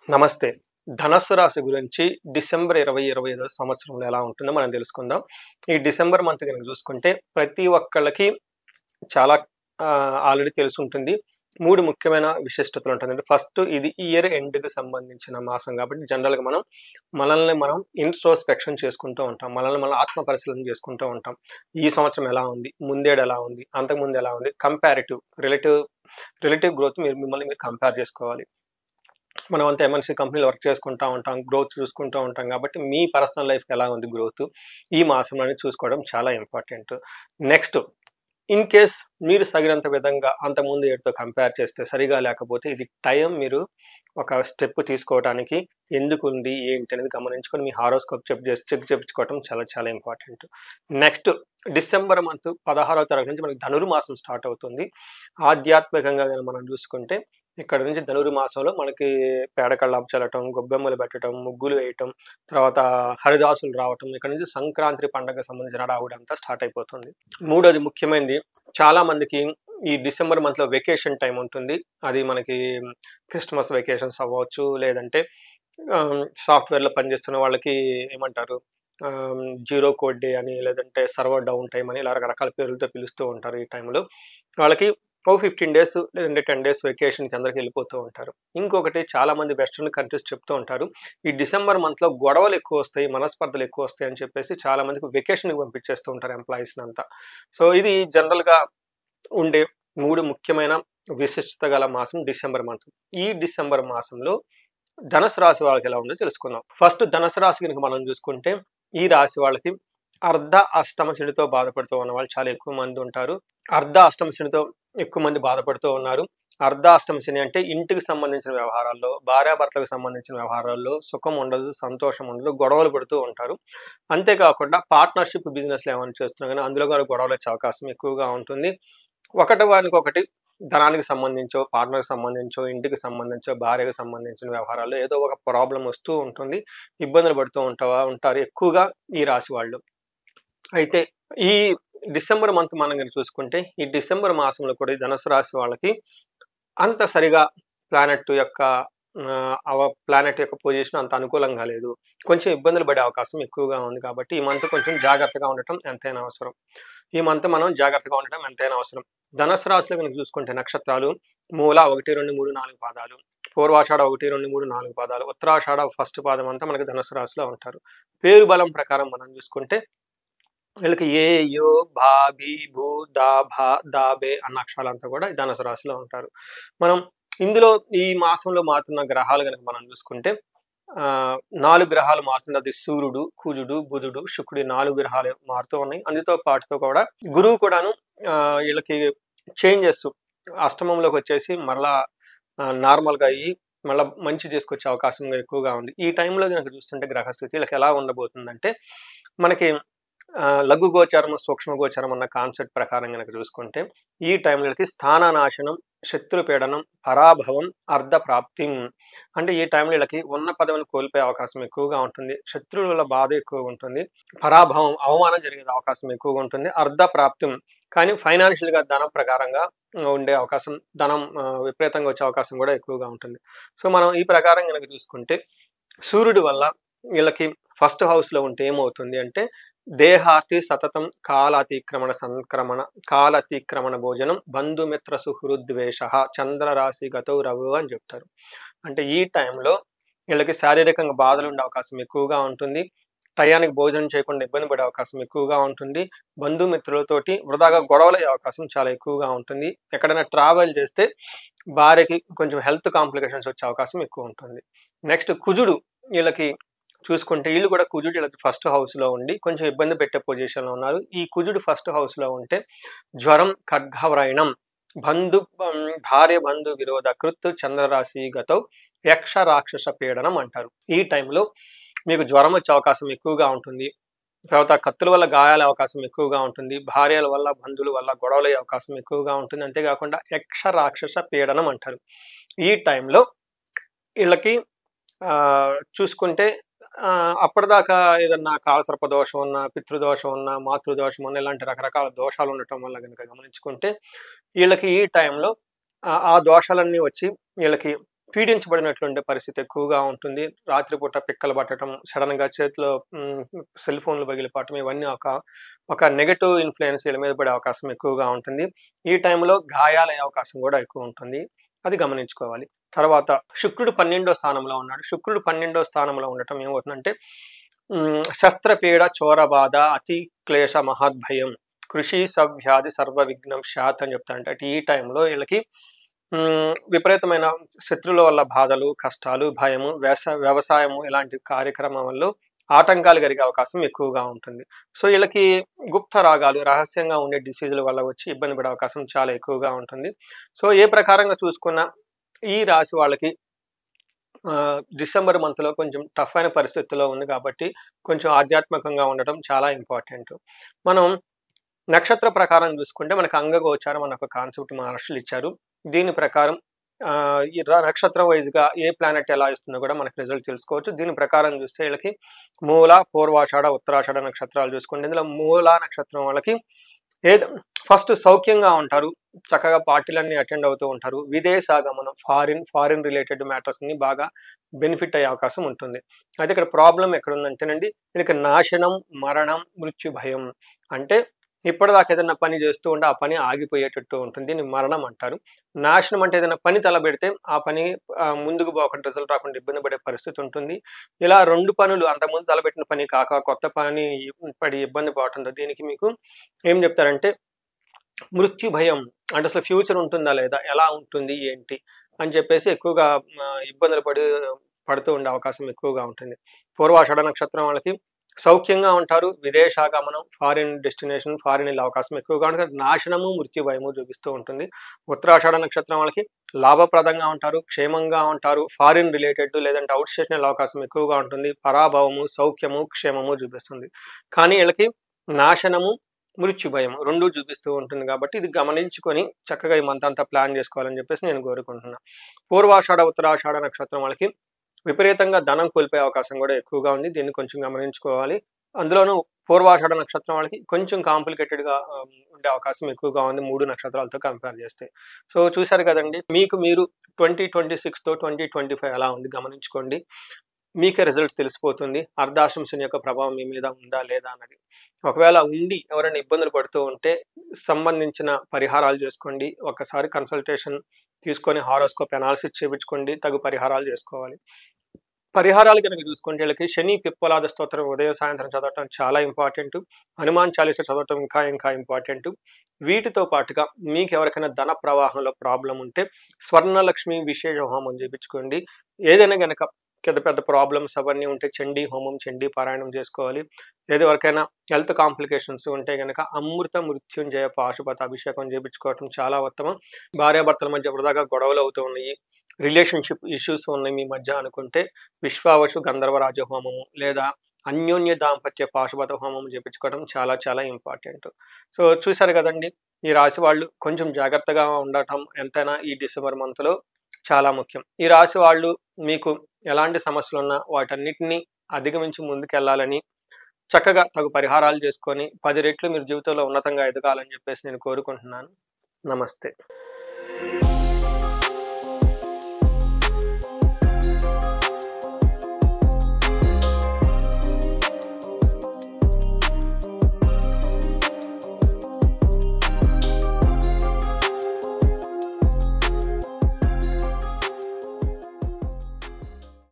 నమస్తే. ధనస్సు రాశి గురించి డిసెంబర్ 2025 సంవత్సరంలో ఎలా ఉంటుందో మనం తెలుసుకుందాం. ఈ డిసెంబర్ మంత్ గనుక చూసుకుంటే ప్రతి ఒక్కళ్ళకి చాలా ఆల్రెడీ తెలిసుంటుంది. 3 ముఖ్యమైన విశిష్టతలు ఉంటుందండి. ఫస్ట్ ఇది ఇయర్ ఎండ్‌కి సంబంధించిన మాసం కాబట్టి జనరల్‌గా మనల్ని మనం ఇంట్రోస్పెక్షన్ చేసుకుంటూ ఉంటాం. మనల్ని మనం ఆత్మ పరిశీలన చేసుకుంటూ ఉంటాం. ఈ సంవత్సరం ఎలా ఉంది? ముందేడు ఎలా ఉంది? అంతకుముందు ఎలా ఉంది? రిలేటివ్ గ్రోత్ మిమ్మల్ని మీరు కంపేర్ చేసుకోవాలి. మనం అంతా ఎంఎన్‌సి కంపెనీలో వర్క్ చేసుకుంటా ఉంటాం. గ్రోత్ చూసుకుంటూ ఉంటాం కాబట్టి మీ పర్సనల్ లైఫ్‌కి ఎలా ఉంది గ్రోత్? ఈ మాసంలోనే చూసుకోవడం చాలా ఇంపార్టెంట్. నెక్స్ట్ ఇన్ కేస్ మీరు తగినంత విధంగా అంతకుముందు ఏటితో కంపేర్ చేస్తే సరిగా లేకపోతే ఇది టైం మీరు ఒక స్టెప్ తీసుకోవడానికి ఎందుకుంది, ఏంటి అనేది గమనించుకొని మీ హారోస్కోప్ చెక్ చేపించుకోవడం చాలా చాలా ఇంపార్టెంట్. నెక్స్ట్ డిసెంబర్ మంత్ 16వ తారీఖు నుంచి మనకి ధనుర్మాసం స్టార్ట్ అవుతుంది. ఆధ్యాత్మికంగా గనుక మనం చూసుకుంటే ఇక్కడ నుంచి ధనుర్మాసంలో మనకి పేడ కల్లాపు చల్లటం, గొబ్బెమ్మలు పెట్టడం, ముగ్గులు వేయటం, తర్వాత హరిదాసులు రావటం, ఇక్కడ నుంచి సంక్రాంతి పండగకు సంబంధించిన హడావుడి అంతా స్టార్ట్ అయిపోతుంది. మూడోది ముఖ్యమైనది చాలా మందికి ఈ డిసెంబర్ మంత్‌లో వెకేషన్ టైమ్ ఉంటుంది. అది మనకి క్రిస్టమస్ వెకేషన్స్ అవ్వచ్చు, లేదంటే సాఫ్ట్‌వేర్‌లో పనిచేస్తున్న వాళ్ళకి ఏమంటారు జీరో కోడ్ డే అని, లేదంటే సర్వర్ డౌన్ టైమ్ అని ఇలా రకరకాల పేర్లతో పిలుస్తూ ఉంటారు ఈ టైంలో. వాళ్ళకి ఓ 15 డేస్ లేదంటే 10 డేస్ వెకేషన్‌కి అందరికి వెళ్ళిపోతూ ఉంటారు. ఇంకొకటి చాలామంది వెస్టర్న్ కంట్రీస్ చెప్తూ ఉంటారు. ఈ డిసెంబర్ మంత్‌లో గొడవలు ఎక్కువొస్తాయి, మనస్పర్ధలు ఎక్కువొస్తాయి అని చెప్పేసి చాలా మందికి వెకేషన్‌కి పంపించేస్తూ ఉంటారు ఎంప్లాయీస్‌నంతా. సో, ఇది జనరల్‌గా ఉండే 3 ముఖ్యమైన విశిష్టత గల మాసం డిసెంబర్ మంత్. ఈ డిసెంబర్ మాసంలో ధనుసు రాశి వాళ్ళకి ఎలా ఉందో తెలుసుకుందాం. ఫస్ట్ ధనుసు రాశి గనుక మనం చూసుకుంటే ఈ రాశి వాళ్ళకి అర్ధ అష్టమ శనితో బాధపడుతూ ఉన్న వాళ్ళు చాలా ఎక్కువ మంది ఉంటారు. అర్ధ అష్టమ శనితో ఎక్కువ మంది బాధపడుతూ ఉన్నారు. అర్ధ అష్టమ శని అంటే ఇంటికి సంబంధించిన వ్యవహారాల్లో, భార్యాభర్తలకు సంబంధించిన వ్యవహారాల్లో సుఖం ఉండదు, సంతోషం ఉండదు, గొడవలు పడుతూ ఉంటారు. అంతేకాకుండా పార్ట్నర్‌షిప్ బిజినెస్‌లు ఏమైనా చేస్తున్నా గానీ అందులో కూడా గొడవలొచ్చే అవకాశం ఎక్కువగా ఉంటుంది. ఒకటి వానికొకటి ధనానికి సంబంధించో, పార్ట్నర్‌కి సంబంధించో, ఇంటికి సంబంధించో, భార్యకు సంబంధించిన వ్యవహారాల్లో ఏదో ఒక ప్రాబ్లమ్ వస్తూ ఉంటుంది. ఇబ్బందులు పడుతూ ఉంటారు ఎక్కువగా ఈ రాశి వాళ్ళు. అయితే ఈ డిసెంబర్ మంత్ మనం గనుక చూసుకుంటే, ఈ డిసెంబర్ మాసంలో కూడా ఈ ధనుసు రాశి వాళ్ళకి అంత సరిగా ప్లానెట్ యొక్క ప్లానెట్ యొక్క పొజిషన్ అంత అనుకూలంగా లేదు. కొంచెం ఇబ్బందులు పడే అవకాశం ఎక్కువగా ఉంది కాబట్టి, ఈ మంత్ కొంచెం జాగ్రత్తగా ఉండటం ఎంతైనా అవసరం. ఈ మంత్ మనం జాగ్రత్తగా ఉండటం ఎంతైనా అవసరం. ధనుసు రాశిలో గనుక చూసుకుంటే నక్షత్రాలు మూల 1, 2, 3, 4 పాదాలు, పూర్వాషాఢ 1, 2, 3, 4 పాదాలు, ఉత్తరాషాఢ ఫస్ట్ పాదం అంతా మనకి ధనుసు రాశిలో ఉంటారు. పేరు బలం ప్రకారం మనం చూసుకుంటే వీళ్ళకి ఏ, యో, భా, బి, భూ, దా, భా, దా, బే అన్న అక్షరాలంతా కూడా ఈ ధనుసు రాశిలో ఉంటారు. మనం ఇందులో ఈ మాసంలో మారుతున్న గ్రహాలు గనుక మనం చూసుకుంటే 4 గ్రహాలు మారుతుంది. అది సూర్యుడు, కుజుడు, బుధుడు, శుక్రుడు 4 గ్రహాలు మారుతూ ఉన్నాయి. అందుతో పాటుతో కూడా గురువు కూడాను వీళ్ళకి చేంజెస్ అష్టమంలోకి వచ్చేసి మరలా నార్మల్‌గా అయ్యి మళ్ళా మంచి చేసుకొచ్చే అవకాశం ఎక్కువగా ఉంది. ఈ టైంలో గనక చూస్తుంటే గ్రహస్థితి వీళ్ళకి ఎలా ఉండబోతుందంటే మనకి లఘు గోచారం, సూక్ష్మ గోచారం అన్న కాన్సెప్ట్ ప్రకారం గనక చూసుకుంటే ఈ టైంలోకి స్థాననాశనం, శత్రుపీడనం, పరాభవం, అర్ధప్రాప్తిం అంటే ఈ టైంలో వీళ్ళకి ఉన్న పదవిని కోల్పోయే అవకాశం ఎక్కువగా ఉంటుంది. శత్రువుల బాధ ఎక్కువగా ఉంటుంది. పరాభవం, అవమానం జరిగే అవకాశం ఎక్కువగా ఉంటుంది. అర్ధప్రాప్తిం కానీ ఫైనాన్షియల్‌గా ధనం ప్రకారంగా ఉండే అవకాశం, ధనం విపరీతంగా వచ్చే అవకాశం కూడా ఎక్కువగా ఉంటుంది. సో, మనం ఈ ప్రకారం గనక చూసుకుంటే సూర్యుడి వల్ల వీళ్ళకి ఫస్ట్ హౌస్‌లో ఉంటే ఏమవుతుంది అంటే దేహాతి సతతం కాలతిక్రమణ భోజనం బంధుమిత్ర సుహృద్వేష చంద్రరాశి గతౌ రవు అని చెప్తారు. అంటే ఈ టైంలో వీళ్ళకి శారీరకంగా బాధలు ఉండే అవకాశం ఎక్కువగా ఉంటుంది. టయానికి భోజనం చేయకుండా ఇబ్బంది పడే అవకాశం ఎక్కువగా ఉంటుంది. బంధుమిత్రులతోటి వృధాగా గొడవలయ్యే అవకాశం చాలా ఎక్కువగా ఉంటుంది. ఎక్కడైనా ట్రావెల్ చేస్తే భార్యకి కొంచెం హెల్త్ కాంప్లికేషన్స్ వచ్చే అవకాశం ఎక్కువ ఉంటుంది. నెక్స్ట్ కుజుడు వీళ్ళకి చూసుకుంటే వీళ్ళు కూడా కుజుడు వీళ్ళకి ఫస్ట్ హౌస్‌లో ఉండి కొంచెం ఇబ్బంది పెట్టే పొజిషన్‌లో ఉన్నారు. ఈ కుజుడు ఫస్ట్ హౌస్‌లో ఉంటే జ్వరం, ఖడ్గవ్రైణం, భార్య బంధు విరోధ కృత్ చంద్రరాశి గతౌ యక్ష రాక్షస పీడనం అంటారు. ఈ టైంలో మీకు జ్వరం వచ్చే అవకాశం ఎక్కువగా ఉంటుంది. తర్వాత కత్తుల వల్ల గాయాల అవకాశం ఎక్కువగా ఉంటుంది. భార్యల వల్ల, బంధువుల వల్ల గొడవలయ్యే అవకాశం ఎక్కువగా ఉంటుంది. అంతేకాకుండా యక్ష రాక్షస పీడనం అంటారు. ఈ టైంలో వీళ్ళకి చూసుకుంటే అప్పటిదాకా ఏదన్నా కాలసర్ప దోషం ఉన్నా, పితృదోషం ఉన్నా, మాతృదోషం ఉన్నా ఇలాంటి రకరకాల దోషాలు ఉండటం వల్ల గనుక గమనించుకుంటే వీళ్ళకి ఈ టైంలో ఆ దోషాలన్నీ వచ్చి వీళ్ళకి పీడించబడినట్లుండే పరిస్థితి ఎక్కువగా ఉంటుంది. రాత్రిపూట పిక్కలు పట్టడం, సడెన్‌గా చేతిలో సెల్ ఫోన్‌లు పగిలిపోవటం ఇవన్నీ ఒక నెగెటివ్ ఇన్‌ఫ్లూయెన్స్ వీళ్ళ మీద పడే అవకాశం ఎక్కువగా ఉంటుంది. ఈ టైంలో గాయాలయ్యే అవకాశం గూడా ఎక్కువుంటుంది. అది గమనించుకోవాలి. తర్వాత శుక్రుడు 12వ స్థానంలో ఉన్నాడు. శుక్రుడు 12వ స్థానంలో ఉండటం ఏమవుతుందంటే శస్త్రపీడ, చోరబాధ, అతి క్లేశ మహద్భయం, కృషి సవ్యాధి సర్వ విఘ్నం శాత్ అని చెప్తారంట. అంటే ఈ టైంలో వీళ్ళకి విపరీతమైన శత్రువుల వల్ల బాధలు, కష్టాలు, భయము, వ్యవసాయము ఇలాంటి కార్యక్రమాల్లో ఆటంకాలు కలిగే అవకాశం ఎక్కువగా ఉంటుంది. సో వీళ్ళకి గుప్త రాగాలు, రహస్యంగా ఉండే డిసీజుల వల్ల వచ్చి ఇబ్బంది పడే అవకాశం చాలా ఎక్కువగా ఉంటుంది. సో ఏ ప్రకారంగా చూసుకున్నా ఈ రాశి వాళ్ళకి డిసెంబర్ మంత్‌లో కొంచెం టఫ్ అయిన పరిస్థితుల్లో ఉంది కాబట్టి కొంచెం ఆధ్యాత్మికంగా ఉండటం చాలా ఇంపార్టెంట్. మనం నక్షత్ర ప్రకారం చూసుకుంటే మనకు అంగగోచారం అనే ఒక కాన్సెప్ట్ మహర్షులు ఇచ్చారు. దీని ప్రకారం ఈ నక్షత్రం వైజ్‌గా ఏ ప్లానెట్ ఎలా ఇస్తుందో కూడా మనకు రిజల్ట్ తెలుసుకోవచ్చు. దీని ప్రకారం చూస్తే వీళ్ళకి మూల, పూర్వాషాఢ, ఉత్తరాషాఢ నక్షత్రాలు చూసుకుంటే ఇందులో మూల నక్షత్రం వాళ్ళకి ఫస్ట్ సౌఖ్యంగా ఉంటారు. చక్కగా పార్టీలన్నీ అటెండ్ అవుతూ ఉంటారు. విదేశాగమనం, ఫారిన్ రిలేటెడ్ మ్యాటర్స్ అన్ని బాగా బెనిఫిట్ అయ్యే అవకాశం ఉంటుంది. అయితే ఇక్కడ ప్రాబ్లమ్ ఎక్కడుందంటేనండి వీళ్ళకి నాశనం, మరణం, మృత్యు భయం. అంటే ఇప్పటిదాకా ఏదైనా పని చేస్తూ ఉంటే ఆ పని ఆగిపోయేటట్టు ఉంటుంది. దీన్ని మరణం అంటారు. నాశనం అంటే ఏదైనా పని తలబెడితే ఆ పని ముందుకు పోకుండా రిజల్ట్ రాకుండా ఇబ్బంది పడే పరిస్థితి ఉంటుంది. ఇలా 2 పనులు అంతకుముందు తలబెట్టిన పని కాక కొత్త పని పడి ఇబ్బంది పడుతుందో దీనికి మీకు ఏం చెప్తారంటే మృత్యు భయం. అంటే అసలు ఫ్యూచర్ ఉంటుందా లేదా? ఎలా ఉంటుంది? ఏంటి? అని చెప్పేసి ఎక్కువగా ఇబ్బందులు పడుతూ ఉండే అవకాశం ఎక్కువగా ఉంటుంది. పూర్వాషాఢ నక్షత్రం వాళ్ళకి సౌఖ్యంగా ఉంటారు. విదేశాగమనం, ఫారిన్ డెస్టినేషన్, ఫారిన్ వెళ్ళే అవకాశం ఎక్కువగా ఉంటుంది. నాశనము, మృత్యు భయము చూపిస్తూ ఉంటుంది. ఉత్తరాషాఢ నక్షత్రం వాళ్ళకి లాభప్రదంగా ఉంటారు, క్షేమంగా ఉంటారు. ఫారిన్ రిలేటెడ్ లేదంటే అవుట్ స్టేషన్ వెళ్ళే అవకాశం ఎక్కువగా ఉంటుంది. పరాభవము, సౌఖ్యము, క్షేమము చూపిస్తుంది. కానీ వీళ్ళకి నాశనము, మృత్యు భయం 2 చూపిస్తూ ఉంటుంది కాబట్టి ఇది గమనించుకొని చక్కగా ఈ మంత్ అంతా ప్లాన్ చేసుకోవాలని చెప్పేసి నేను కోరుకుంటున్నా. పూర్వాషాఢ, ఉత్తరాషాఢ నక్షత్రం వాళ్ళకి విపరీతంగా ధనం కోల్పోయే అవకాశం కూడా ఎక్కువగా ఉంది. దీన్ని కొంచెం గమనించుకోవాలి. అందులోనూ పూర్వాషాఢ నక్షత్రం వాళ్ళకి కొంచెం కాంప్లికేటెడ్‌గా ఉండే అవకాశం ఎక్కువగా ఉంది 3 నక్షత్రాలతో కంపేర్ చేస్తే. సో చూసారు కదండీ! మీకు మీరు 2026తో 2025 ఎలా ఉంది గమనించుకోండి. మీకే రిజల్ట్ తెలిసిపోతుంది. అర్ధాశ్రం శని యొక్క ప్రభావం మీ మీద ఉందా లేదా అన్నది. ఒకవేళ ఉండి ఎవరైనా ఇబ్బందులు పడుతూ ఉంటే సంబంధించిన పరిహారాలు చేసుకోండి. ఒక్కసారి కన్సల్టేషన్ తీసుకొని హారోస్కోప్ అనాలిసిస్ చేపించుకోండి. తగు పరిహారాలు చేసుకోవాలి. పరిహారాలు కనుక చూసుకుంటే వీళ్ళకి శని పిప్పలాద స్తోత్రం ఉదయం, సాయంత్రం చదవటం చాలా ఇంపార్టెంట్. హనుమాన్ చాలీస చదవటం ఇంకా ఇంపార్టెంట్. వీటితో పాటుగా మీకు ఎవరికైనా ధన ప్రవాహంలో ప్రాబ్లం ఉంటే స్వర్ణలక్ష్మి విశేష హోమం చేపించుకోండి. ఏదైనా గనక పెద్ద ప్రాబ్లమ్స్ అవన్నీ ఉంటే చండీ హోమం, చండీ పారాయణం చేసుకోవాలి. లేదా ఎవరికైనా హెల్త్ కాంప్లికేషన్స్ ఉంటే గనక అమృత మృత్యుంజయ పాశుపత అభిషేకం చేపించుకోవటం చాలా ఉత్తమం. భార్యాభర్తల మధ్య వృధాగా గొడవలు అవుతూ ఉన్నాయి, రిలేషన్షిప్ ఇష్యూస్ ఉన్నాయి మీ మధ్య అనుకుంటే విశ్వావసు గంధర్వరాజ హోమము లేదా అన్యోన్య దాంపత్య పాశుపత హోమం చేపించుకోవడం చాలా ఇంపార్టెంట్. సో చూసారు కదండి, ఈ రాశి వాళ్ళు కొంచెం జాగ్రత్తగా ఉండటం ఎంతైనా ఈ డిసెంబర్ మంత్లో చాలా ముఖ్యం. ఈ రాశి వాళ్ళు మీకు ఎలాంటి సమస్యలున్నా వాటన్నిటిని అధిగమించి ముందుకెళ్లాలని చక్కగా తగు పరిహారాలు చేసుకొని 10 రెట్లు మీరు జీవితంలో ఉన్నతంగా ఎదగాలని చెప్పేసి నేను కోరుకుంటున్నాను. నమస్తే.